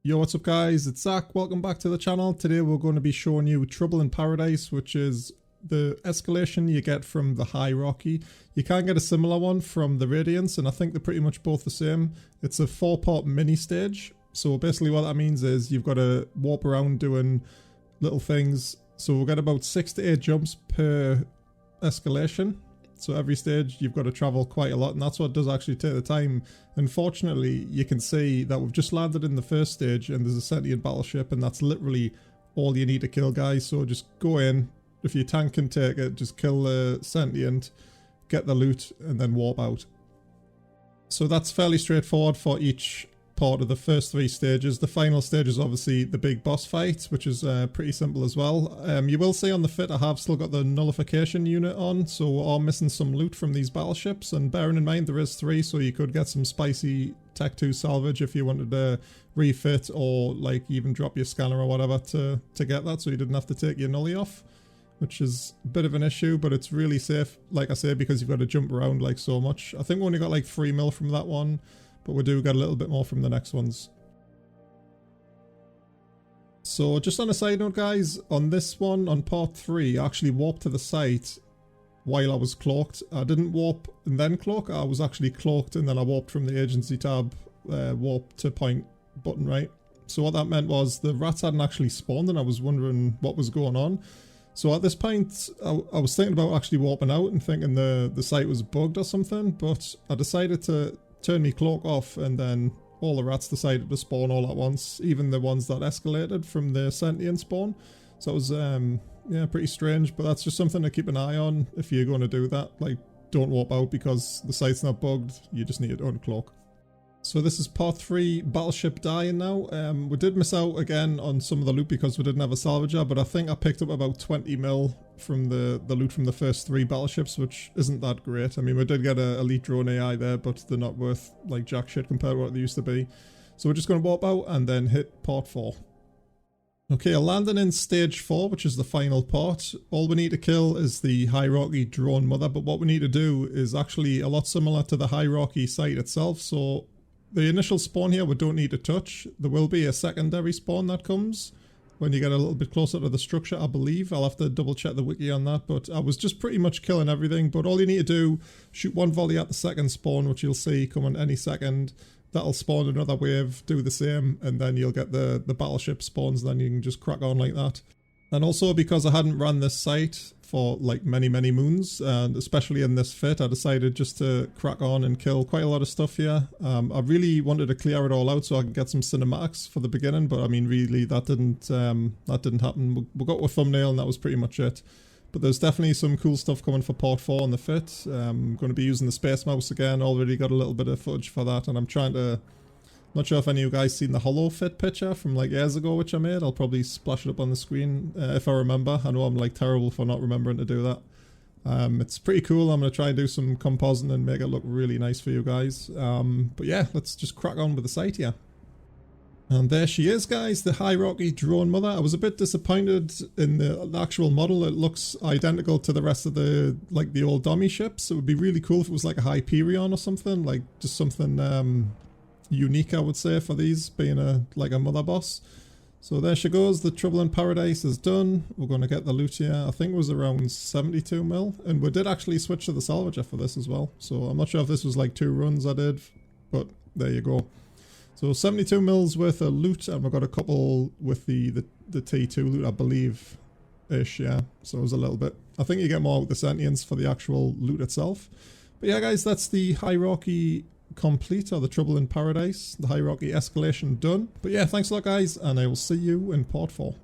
Yo, what's up guys, it's Zach, welcome back to the channel. Today we're going to be showing you Trouble in Paradise, which is the escalation you get from the Heirchy. You can get a similar one from the Radiance, and I think they're pretty much both the same. It's a 4-part mini stage, so basically what that means is you've got to warp around doing little things. So we'll get about 6 to 8 jumps per escalation. So every stage you've got to travel quite a lot, and that's what does actually take the time. Unfortunately, you can see that we've just landed in the first stage and there's a sentient battleship, and that's literally all you need to kill, guys. So just go in, if your tank can take it, just kill the sentient, get the loot, and then warp out. So that's fairly straightforward for each part of the first 3 stages. The final stage is obviously the big boss fight, which is pretty simple as well. You will see on the fit I have still got the nullification unit on, so we are missing some loot from these battleships, and bearing in mind there is 3, so you could get some spicy Tech 2 salvage if you wanted to refit or like even drop your scanner or whatever to get that, so you didn't have to take your nully off, which is a bit of an issue, but it's really safe, like I say, because you've got to jump around like so much. I think we only got like 3 mil from that one, but we do get a little bit more from the next ones. So just on a side note guys, on this one, on part 3, I actually warped to the site while I was cloaked. I didn't warp and then cloak, I was actually cloaked and then I warped from the agency tab, warp to point button right. So what that meant was the rats hadn't actually spawned and I was wondering what was going on. So at this point, I was thinking about actually warping out and thinking the site was bugged or something, but I decided to turn me cloak off, and then all the rats decided to spawn all at once, even the ones that escalated from the sentient spawn. So it was yeah, pretty strange, but that's just something to keep an eye on if you're going to do that. Like, don't warp out because the site's not bugged, you just need to uncloak. So this is part 3, battleship dying now. We did miss out again on some of the loot because we didn't have a salvager, but I think I picked up about 20 mil from the loot from the first 3 battleships, which isn't that great. I mean, we did get a elite drone AI there, but they're not worth like jack shit compared to what they used to be. So we're just going to warp out and then hit part 4. Okay, landing in stage 4, which is the final part. All we need to kill is the Heirchy drone mother, but what we need to do is actually a lot similar to the Heirchy site itself. So the initial spawn here we don't need to touch. There will be a secondary spawn that comes when you get a little bit closer to the structure, I believe. I'll have to double check the wiki on that, but I was just pretty much killing everything. But all you need to do, shoot 1 volley at the second spawn, which you'll see coming any second. That'll spawn another wave, do the same, and then you'll get the battleship spawns, then you can just crack on like that. And also because I hadn't ran this site for like many moons, and especially in this fit, I decided just to crack on and kill quite a lot of stuff here. I really wanted to clear it all out so I could get some cinematics for the beginning, but I mean really that didn't happen. We got a thumbnail and that was pretty much it. But there's definitely some cool stuff coming for part 4 on the fit. I'm going to be using the space mouse again, already got a little bit of footage for that, and I'm trying to... Not sure if any of you guys seen the hollow fit picture from like years ago which I made. I'll probably splash it up on the screen if I remember. I know I'm like terrible for not remembering to do that. It's pretty cool. I'm going to try and do some compositing and make it look really nice for you guys. But yeah, let's just crack on with the site here. And there she is guys, the Heirchy drone mother. I was a bit disappointed in the actual model. It looks identical to the rest of the like the old dummy ships. It would be really cool if it was like a Hyperion or something, like just something unique I would say for these, being like a mother boss. So there she goes, the Trouble in Paradise is done. We're going to get the loot here. I think it was around 72 mil, and we did actually switch to the salvager for this as well. So I'm not sure if this was like 2 runs I did, but there you go. So 72 mils worth of loot, and we've got a couple with the T2 loot I believe ish, yeah. So it was a little bit, I think you get more with the sentients for the actual loot itself. But yeah guys, that's the Heirchy complete, or the Trouble in Paradise, the Heirchy escalation done. But yeah, thanks a lot guys, and I will see you in part 4.